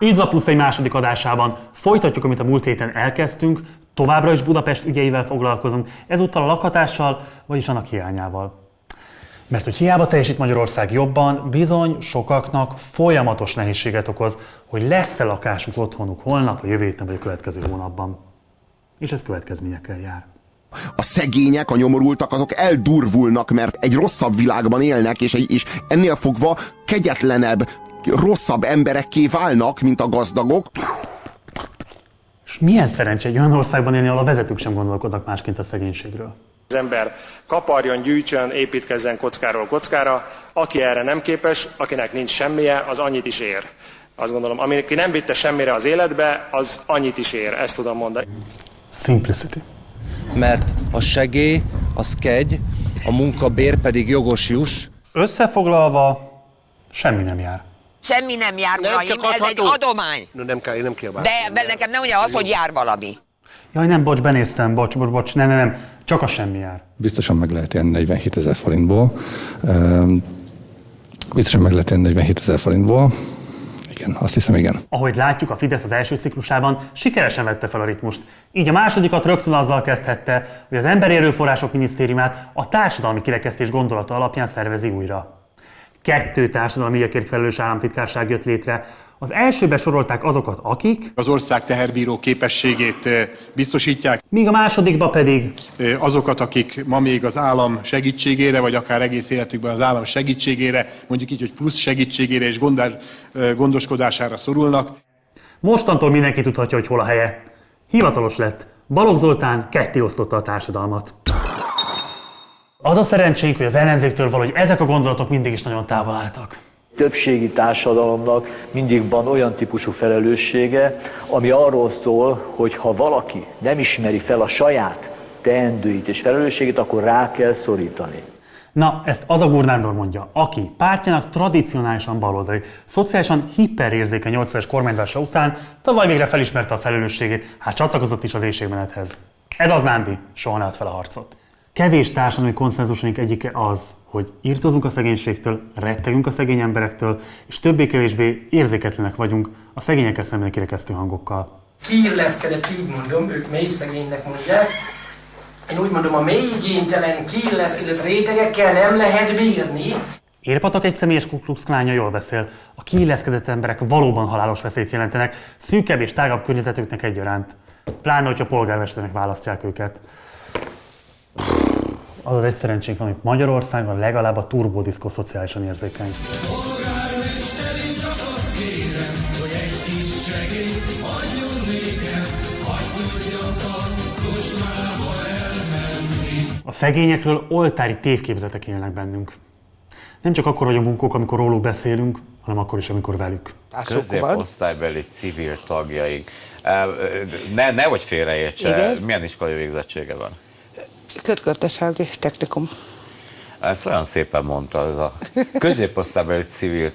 Üdv a Plusz egy második adásában. Folytatjuk, amit a múlt héten elkezdtünk, továbbra is Budapest ügyeivel foglalkozunk, ezúttal a lakhatással, vagyis annak hiányával. Mert hogy hiába teljesít Magyarország jobban, bizony sokaknak folyamatos nehézséget okoz, hogy lesz-e lakásuk, otthonuk holnap, a jövő héten vagy a következő hónapban. És ez következményekkel jár. A szegények, a nyomorultak, azok eldurvulnak, mert egy rosszabb világban élnek, és ennél fogva kegyetlenebb, rosszabb emberekké válnak, mint a gazdagok. És milyen szerencsé egy olyan országban élni, ahol a vezetők sem gondolkodnak másként a szegénységről. Az ember kaparjon, gyűjtsön, építkezzen kockáról kockára. Aki erre nem képes, akinek nincs semmije, az annyit is ér. Azt gondolom, aki nem vitte semmire az életbe, az annyit is ér, ezt tudom mondani. Simplicity. Mert a segély, az kegy, a munkabér pedig jogos juss. Összefoglalva, semmi nem jár. Semmi nem jár, uraim, ez egy adomány. Nem kell, nem kell De nekem nem mondja az, hogy jár valami. Jaj, nem, bocs, benéztem, bocs, nem, csak a semmi jár. Biztosan meg lehet élni 47 000 forintból. Igen, azt hiszem, igen. Ahogy látjuk, a Fidesz az első ciklusában sikeresen vette fel a ritmust. Így a másodikat rögtön azzal kezdhette, hogy az Emberi Erőforrások Minisztériumát a társadalmi kirekesztés gondolata alapján szervezi újra. 2 társadalmi ügyekért felelős államtitkárság jött létre. Az elsőbe sorolták azokat, akik az ország teherbíró képességét biztosítják. Míg a másodikba pedig azokat, akik ma még az állam segítségére, vagy akár egész életükben az állam segítségére, mondjuk így, hogy plusz segítségére és gondoskodására szorulnak. Mostantól mindenki tudhatja, hogy hol a helye. Hivatalos lett. Balogh Zoltán ketté osztotta a társadalmat. Az a szerencsénk, hogy az ellenzéktől valahogy ezek a gondolatok mindig is nagyon távol álltak. Többségi társadalomnak mindig van olyan típusú felelőssége, ami arról szól, hogy ha valaki nem ismeri fel a saját teendőit és felelősségét, akkor rá kell szorítani. Na, ezt az a Gúr Nándor mondja, aki pártjának tradicionálisan baloldali, szociálisan hiperérzékeny 8 éves kormányzása után tavaly végre felismerte a felelősségét, hát csatlakozott is az éhségmenethez. Ez az Nándi, soha ne add fel a harcot. Kevés társadalmi konszenzusaink egyike az, hogy írtózunk a szegénységtől, rettegünk a szegény emberektől, és többé-kevésbé érzéketlenek vagyunk a szegényekkel szembeni kirekesztő hangokkal. Kiilleszkedett, így mondom, ők mély szegénynek mondják. Én úgy mondom, a mély igénytelen, kiilleszkedett rétegekkel nem lehet bírni. Érpatak egy személyes Ku Klux Klánja jól beszél. A kiilleszkedett emberek valóban halálos veszélyt jelentenek, szűkebb és tágabb környezetüknek egyaránt. Pláne, hogyha polgármesternek választják őket. Az egy szerencsénk van, hogy Magyarországon legalább a turbodiszkó szociálisan érzékeny. A szegényekről oltári tévképzetek élnek bennünk. Nem csak akkor vagyunk bunkók, amikor róluk beszélünk, hanem akkor is, amikor velük. Középosztálybeli civil tagjaink. Nehogy félreértse, milyen iskolai végzettsége van? Közgazdasági technikum. Ezt olyan szépen mondta, ez a középosztálybeli civil...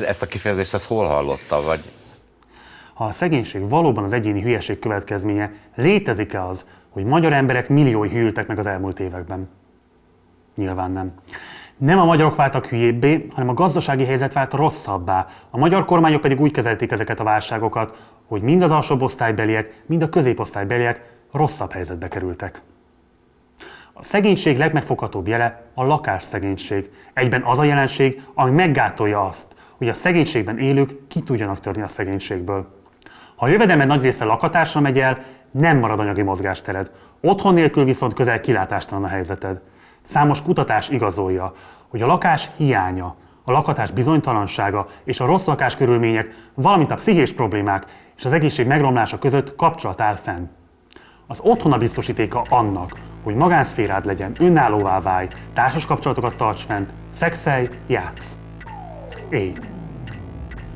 Ezt a kifejezést ezt hol hallotta, vagy? Ha a szegénység valóban az egyéni hülyeség következménye, létezik-e az, hogy magyar emberek milliói hűltek meg az elmúlt években? Nyilván nem. Nem a magyarok váltak hülyébbé, hanem a gazdasági helyzet vált rosszabbá. A magyar kormányok pedig úgy kezelték ezeket a válságokat, hogy mind az alsóbb osztálybeliek, mind a középosztálybeliek rosszabb helyzetbe kerültek. A szegénység legmegfoghatóbb jele a lakásszegénység. Egyben az a jelenség, ami meggátolja azt, hogy a szegénységben élők ki tudjanak törni a szegénységből. Ha a jövedelmed nagy része lakhatásra megy el, nem marad anyagi mozgástered. Otthon nélkül viszont közel kilátástalan a helyzeted. Számos kutatás igazolja, hogy a lakás hiánya, a lakhatás bizonytalansága és a rossz lakáskörülmények, valamint a pszichés problémák és az egészség megromlása között kapcsolat áll fenn. Az otthon a biztosítéka annak, hogy magánszférád legyen, önállóvá válj, társas kapcsolatokat tarts fent, szexelj, játsz. Élj!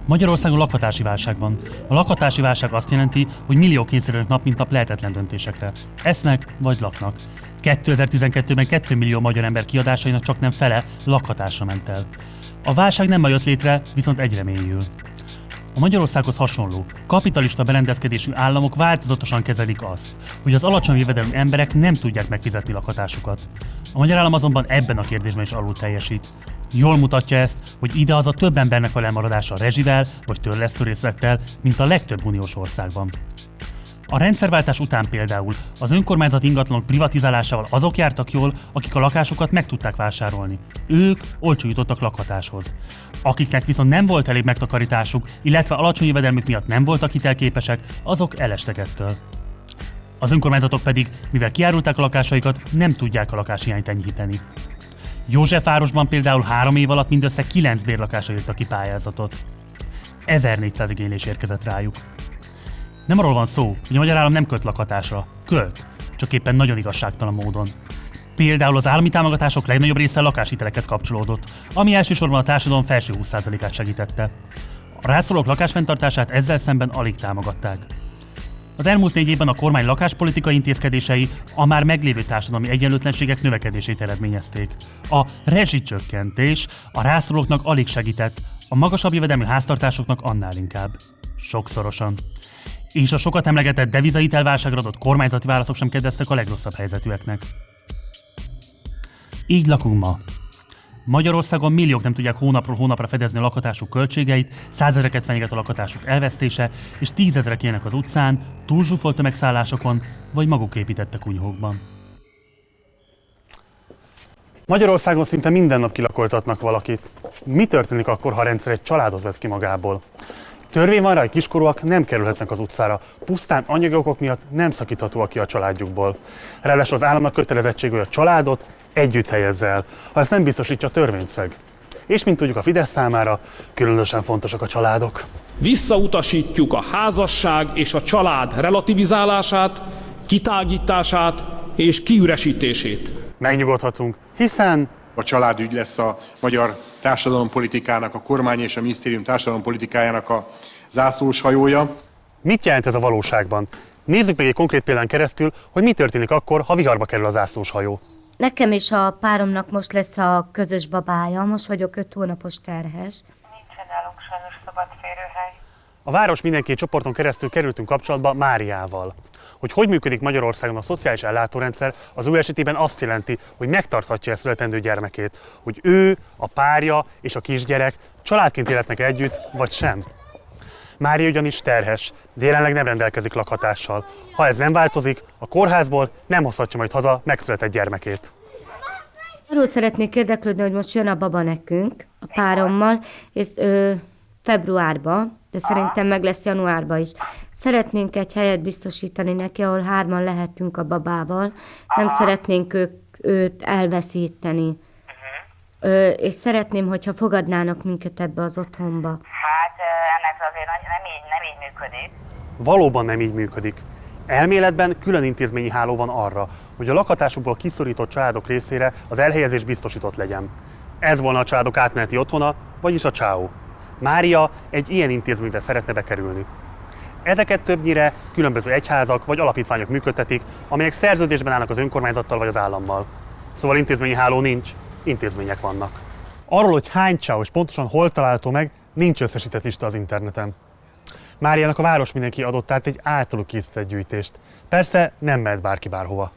Magyarországon lakhatási válság van. A lakhatási válság azt jelenti, hogy milliók kényszerülnek nap mint nap lehetetlen döntésekre. Esznek vagy laknak. 2012-ben 2 millió magyar ember kiadásainak csaknem fele lakhatásra ment el. A válság nem ma jött létre, viszont egyre mélyül. A Magyarországhoz hasonló, kapitalista berendezkedésű államok változatosan kezelik azt, hogy az alacsony jövedelmű emberek nem tudják megfizetni lakhatásukat. A magyar állam azonban ebben a kérdésben is alul teljesít. Jól mutatja ezt, hogy idehaza több embernek van elmaradása rezsivel vagy törlesztőrészlettel, mint a legtöbb uniós országban. A rendszerváltás után például az önkormányzati ingatlanok privatizálásával azok jártak jól, akik a lakásokat meg tudták vásárolni. Ők olcsó jutottak lakhatáshoz. Akiknek viszont nem volt elég megtakarításuk, illetve alacsony jövedelmük miatt nem voltak hitelképesek, azok elestek ettől. Az önkormányzatok pedig, mivel kiárulták a lakásaikat, nem tudják a lakáshiányt enyhíteni. Józsefvárosban például 3 év alatt mindössze 9 bérlakásra írtak ki pályázatot. 1400 igénylés érkezett rájuk. Nem arról van szó, hogy a magyar állam nem költ lakhatásra. Költ, csak éppen nagyon igazságtalan módon. Például az állami támogatások legnagyobb része lakáshitelekhez kapcsolódott, ami elsősorban a társadalom felső 20%-át segítette. A rászorulók lakásfenntartását ezzel szemben alig támogatták. Az elmúlt 4 évben a kormány lakáspolitikai intézkedései a már meglévő társadalmi egyenlőtlenségek növekedését eredményezték. A rezsicsökkentés a rászorulóknak alig segített, a magasabb jövedelmű háztartásoknak annál inkább. Sokszorosan. És a sokat emlegetett devizahitelválságra adott kormányzati válaszok sem kedveztek a legrosszabb helyzetűeknek. Így lakunk ma. Magyarországon milliók nem tudják hónapról hónapra fedezni a lakhatásuk költségeit, százezreket fenyeget a lakhatásuk elvesztése, és 10 000-ek élnek az utcán, túlzsúfolt tömegszállásokon, vagy maguk építette kunyhókban. Magyarországon szinte minden nap kilakoltatnak valakit. Mi történik akkor, ha a rendszer egy családot vet ki magából? Törvény van rá, hogy kiskorúak nem kerülhetnek az utcára, pusztán anyagi okok miatt nem szakíthatóak ki a családjukból. Ráadásul az államnak kötelezettség, hogy a családot együtt helyezze el, ha ezt nem biztosítja a törvényszeg. És mint tudjuk, a Fidesz számára különösen fontosak a családok. Visszautasítjuk a házasság és a család relativizálását, kitágítását és kiüresítését. Megnyugodhatunk, hiszen A családügy lesz a magyar társadalompolitikának, a kormány és a minisztérium társadalompolitikájának a zászlós hajója. Mit jelent ez a valóságban? Nézzük meg egy konkrét példán keresztül, hogy mi történik akkor, ha viharba kerül a zászlós hajó. Nekem és a páromnak most lesz a közös babája, most vagyok 5 hónapos terhes. Nincsen nálunk sajnos szabad férőhely. A Város Mindenki csoporton keresztül kerültünk kapcsolatba Máriával. Hogy működik Magyarországon a szociális ellátórendszer, az ő esetében azt jelenti, hogy megtarthatja ezt születendő gyermekét, hogy ő, a párja és a kisgyerek családként életnek együtt, vagy sem. Mária ugyanis terhes, de jelenleg nem rendelkezik lakhatással. Ha ez nem változik, a kórházból nem hozhatja majd haza megszületett gyermekét. Arról szeretnék érdeklődni, hogy most jön a baba nekünk, a párommal, és februárban, de szerintem meg lesz januárban is. Szeretnénk egy helyet biztosítani neki, ahol 3-an lehetünk a babával. Nem szeretnénk őt elveszíteni. És szeretném, hogyha fogadnának minket ebbe az otthonba. Hát ennek azért nem így működik. Valóban nem így működik. Elméletben külön intézményi háló van arra, hogy a lakhatásukból kiszorított családok részére az elhelyezés biztosított legyen. Ez volna a családok átmeneti otthona, vagyis a CSAO. Mária egy ilyen intézménybe szeretne bekerülni. Ezeket többnyire különböző egyházak vagy alapítványok működtetik, amelyek szerződésben állnak az önkormányzattal vagy az állammal. Szóval intézményi háló nincs, intézmények vannak. Arról, hogy hány CSAO és pontosan hol található meg, nincs összesített lista az interneten. Máriának a Város Mindenki adott át egy általuk készített gyűjtést. Persze nem mehet bárki bárhova.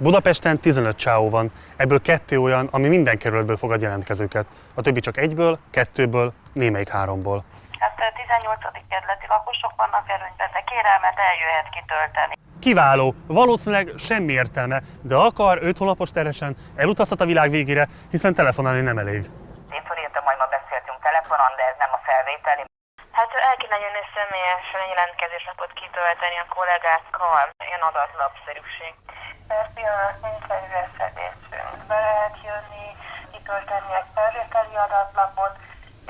Budapesten 15 CSAO van, ebből 2 olyan, ami minden kerületből fogad jelentkezőket. A többi csak 1-ből, 2-ből, némelyik 3-ból. Hát 18. kerületi lakosok vannak előnyben, de kérelmet eljöhet kitölteni. Kiváló, valószínűleg semmi értelme, de akar 5 hónapos terhesen elutazhat a világ végére, hiszen telefonálni nem elég. Én fölírtam, hogy ma beszéltünk telefonon, de ez nem a felvételi. Hát el kéne jönni személyesen jelentkezéslapot kitölteni a kollégákkal, ilyen adatlapszerűség. Per pillanat nincs egy összedésünk. Be lehet jönni, kitölteni egy felvételi adatlapot,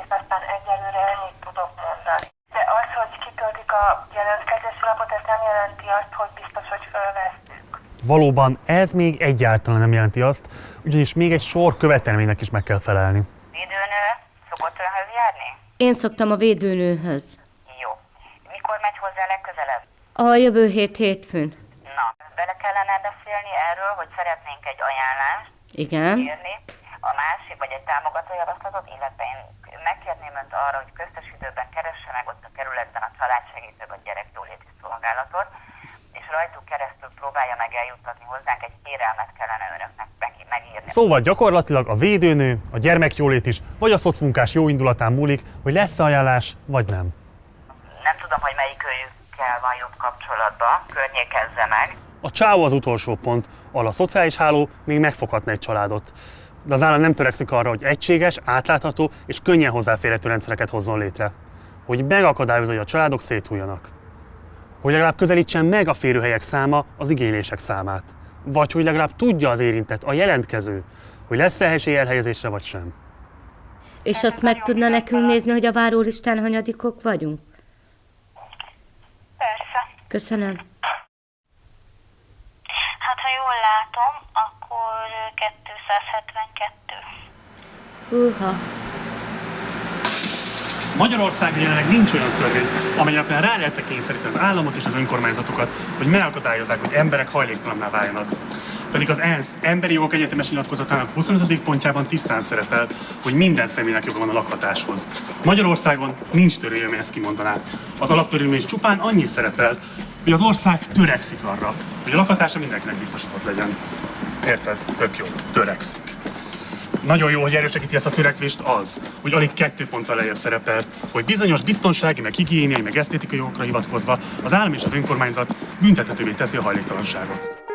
és aztán egyelőre ennyit tudok mondani. De az, hogy kitöltik a jelentkezési lapot, ez nem jelenti azt, hogy biztos, hogy fölvesztük. Valóban ez még egyáltalán nem jelenti azt, ugyanis még egy sor követelménynek is meg kell felelni. Védőnő szokott önhöz járni? Én szoktam a védőnőhöz. Jó. Mikor megy hozzá legközelebb? A jövő hétfőn. Na, bele kellene beszélni erről, hogy szeretnénk egy ajánlást Igen. írni, a másik, vagy egy támogató javaslatot, illetve én megkérném önt arra, hogy köztes időben keresse meg ott a kerületben a családsegítő vagy gyerekjóléti szolgálatot, és rajtuk keresztül próbálja meg eljuttatni hozzánk, egy kérelmet kellene önöknek megírni Szóval gyakorlatilag a védőnő, a gyermekjólét is, vagy a szocmunkás jó indulatán múlik, hogy lesz ajánlás, vagy nem. Nem tudom, hogy melyikőjükkel van jobb kapcsolatban, környékezze meg. A csáó az utolsó pont, ahol a szociális háló még megfoghatna egy családot. De az állam nem törekszik arra, hogy egységes, átlátható és könnyen hozzáférhető rendszereket hozzon létre. Hogy megakadályozza, hogy a családok széthuljanak. Hogy legalább közelítsen meg a férőhelyek száma az igénylések számát. Vagy hogy legalább tudja az érintett, a jelentkező, hogy lesz-e esély elhelyezésre vagy sem. És azt meg tudna nekünk nézni, hogy a várólistán hanyadikok vagyunk? Persze. Köszönöm. Hát, ha jól látom, akkor 272. Húha. Magyarországon jelenleg nincs olyan törvény, amely alapján rá lehetne kényszeríteni az államot és az önkormányzatokat, hogy megakadályozzák, hogy emberek hajléktalanná váljanak. Pedig az ENSZ Emberi Jogok Egyetemes Nyilatkozatának 25. pontjában tisztán szerepel, hogy minden személynek joga van a lakhatáshoz. Magyarországon nincs törvény, amely ezt kimondaná. Az alaptörvényben is csupán annyi szerepel, hogy az ország törekszik arra, hogy a lakhatása mindenkinek biztosított legyen. Érted? Tök jó. Törekszik. Nagyon jó, hogy erősíti ezt a törekvést az, hogy alig 2 ponttal lejjebb szerepel, hogy bizonyos biztonsági, meg higiéniai, meg esztétikai jogokra hivatkozva az állam és az önkormányzat büntethetővé teszi a hajléktalanságot.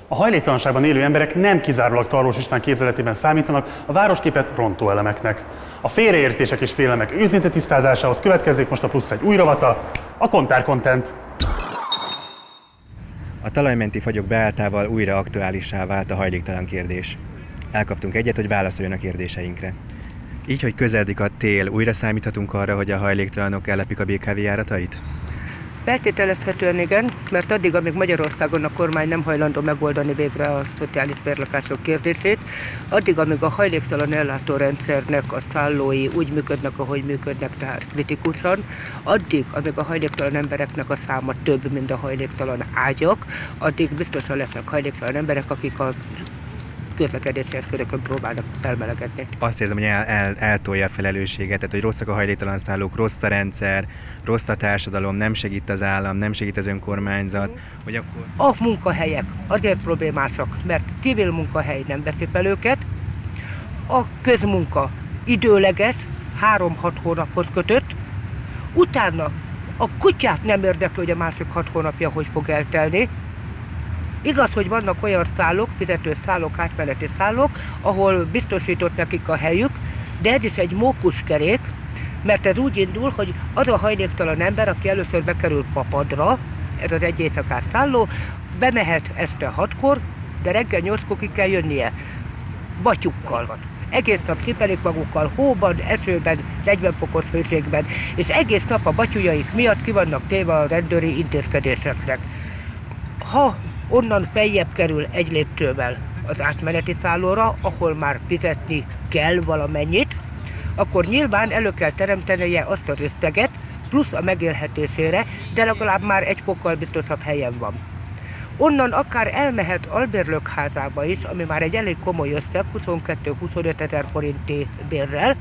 A hajléktalanságban élő emberek nem kizárólag Tarlós István képzeletében számítanak a városképet rontó elemeknek. A félreértések és félelmek őszinte tisztázásához következzék most a plusz egy új rovata, a Kontár Content. A talajmenti fagyok beálltával újra aktuálissá vált a hajléktalan kérdés. Elkaptunk egyet, hogy válaszoljon a kérdéseinkre. Így, hogy közeledik a tél, újra számíthatunk arra, hogy a hajléktalanok ellepik a BKV járatait? Feltételezhetően igen, mert addig, amíg Magyarországon a kormány nem hajlandó megoldani végre a szociális bérlakások kérdését, addig, amíg a hajléktalan ellátórendszernek a szállói úgy működnek, ahogy működnek, tehát kritikusan, addig, amíg a hajléktalan embereknek a száma több, mint a hajléktalan ágyak, addig biztosan lesznek hajléktalan emberek, akik a közlekedési eszközökön próbálnak felmelegedni. Azt érzem, hogy eltolja a felelősséget, tehát hogy rosszak a hajléktalan szállók, rossz a rendszer, rossz a társadalom, nem segít az állam, nem segít az önkormányzat, hogy akkor... A munkahelyek azért problémásak, mert civil munkahely nem veszi fel őket, a közmunka időleges, 3-6 hónapot kötött, utána a kutyát nem érdekli, hogy a másik 6 hónapja hogy fog eltelni. Igaz, hogy vannak olyan szállók, fizető szállók, átmeneti szállók, ahol biztosított nekik a helyük, de ez is egy mókuskerék, mert ez úgy indul, hogy az a hajléktalan ember, aki először bekerül Papadra, ez az egy éjszakás szálló, bemehet este 6-kor, de reggel 8-kor ki kell jönnie, batyukkal. Egész nap cipelik magukkal, hóban, esőben, 40 fokos hőségben, és egész nap a batyujaik miatt ki vannak téve a rendőri intézkedéseknek. Ha onnan feljebb kerül egy lépcsővel az átmeneti szállóra, ahol már fizetni kell valamennyit, akkor nyilván elő kell teremtenie azt az összeget, plusz a megélhetésére, de legalább már egy fokkal biztosabb helyen van. Onnan akár elmehet albérlők házába is, ami már egy elég komoly összeg, 22-25 ezer forinti bérrel,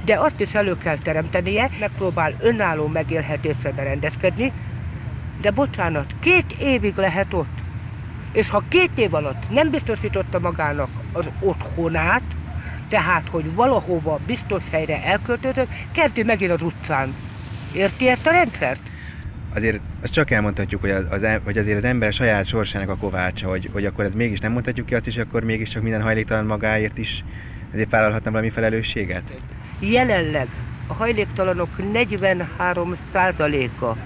de azt is elő kell teremtenie, megpróbál önálló megélhetésre berendezkedni, de bocsánat, 2 évig lehet ott. És ha 2 év alatt nem biztosította magának az otthonát, tehát, hogy valahova biztos helyre elköltözök, kezdi megint az utcán. Érti ezt a rendszert? Azért azt csak elmondhatjuk, hogy azért az ember saját sorsának a kovácsa, hogy akkor ez mégis nem mondhatjuk ki azt is, akkor mégiscsak minden hajléktalan magáért is ezért vállalhatna valami felelősséget? Jelenleg a hajléktalanok 43%-a,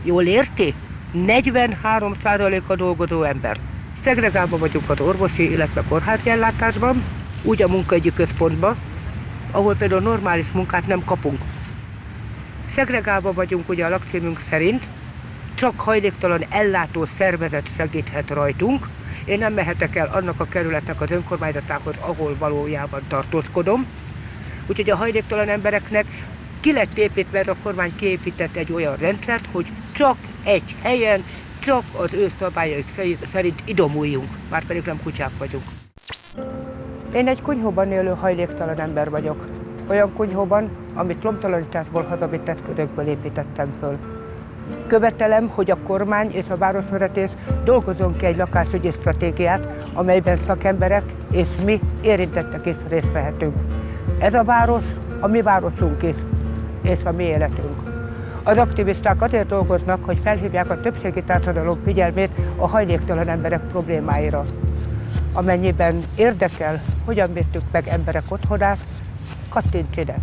jól érti? 43%-a dolgozó ember. Szegregálva vagyunk az orvosi, illetve kórházi ellátásban, úgy a munkaügyi központban, ahol például normális munkát nem kapunk. Szegregálva vagyunk ugye a lakcímünk szerint, csak hajléktalan ellátó szervezet segíthet rajtunk. Én nem mehetek el annak a kerületnek az önkormányzatához, ahol valójában tartózkodom. Úgyhogy a hajléktalan embereknek ki lett építve, a kormány kiépített egy olyan rendszert, hogy csak egy helyen, csak az ő szabályaik szerint idomuljunk, már pedig nem kutyák vagyunk. Én egy kunyhóban élő hajléktalan ember vagyok. Olyan kunyhóban, amit lomtalanításból hazavitt eszközökből építettem föl. Követelem, hogy a kormány és a városvezetés dolgozzon ki egy lakásügyi stratégiát, amelyben szakemberek és mi érintettek is részt vehetünk. Ez a város a mi városunk is, és a mi életünk. Az aktivisták azért dolgoznak, hogy felhívják a többségi társadalom figyelmét a hajléktalan emberek problémáira. Amennyiben érdekel, hogyan védtük meg emberek otthonát, kattints ide!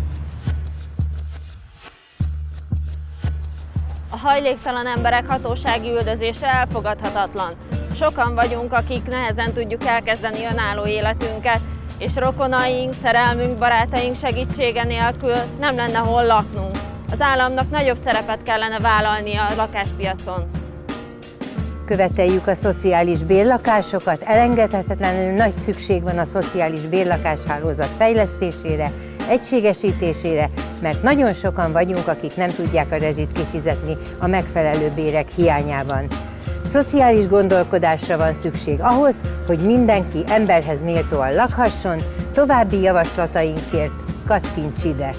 A hajléktalan emberek hatósági üldözése elfogadhatatlan. Sokan vagyunk, akik nehezen tudjuk elkezdeni önálló életünket, és rokonaink, szerelmünk, barátaink segítsége nélkül nem lenne hol laknunk. Az államnak nagyobb szerepet kellene vállalnia a lakáspiacon. Követeljük a szociális bérlakásokat, elengedhetetlenül nagy szükség van a szociális bérlakáshálózat fejlesztésére, egységesítésére, mert nagyon sokan vagyunk, akik nem tudják a rezsit kifizetni a megfelelő bérek hiányában. Szociális gondolkodásra van szükség ahhoz, hogy mindenki emberhez méltóan lakhasson. További javaslatainkért kattints ide!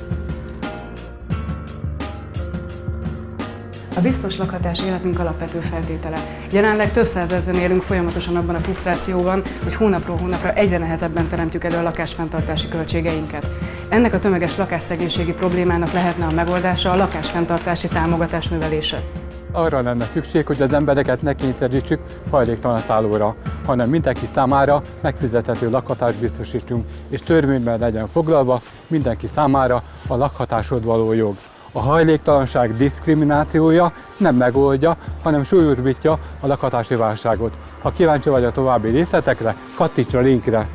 A biztos lakhatás életünk alapvető feltétele. Jelenleg több százezren élünk folyamatosan abban a frusztrációban, hogy hónapról hónapra egyre nehezebben teremtjük elő a lakásfenntartási költségeinket. Ennek a tömeges lakásszegénységi problémának lehetne a megoldása a lakásfenntartási támogatás növelése. Arra lenne szükség, hogy az embereket ne kényszerítsük hajléktalan szállóra, hanem mindenki számára megfizethető lakhatást biztosítsunk, és törvényben legyen foglalva mindenki számára a lakhatáshoz való jog. A hajléktalanság diszkriminációja nem megoldja, hanem súlyosbítja a lakhatási válságot. Ha kíváncsi vagy a további részletekre, kattints a linkre.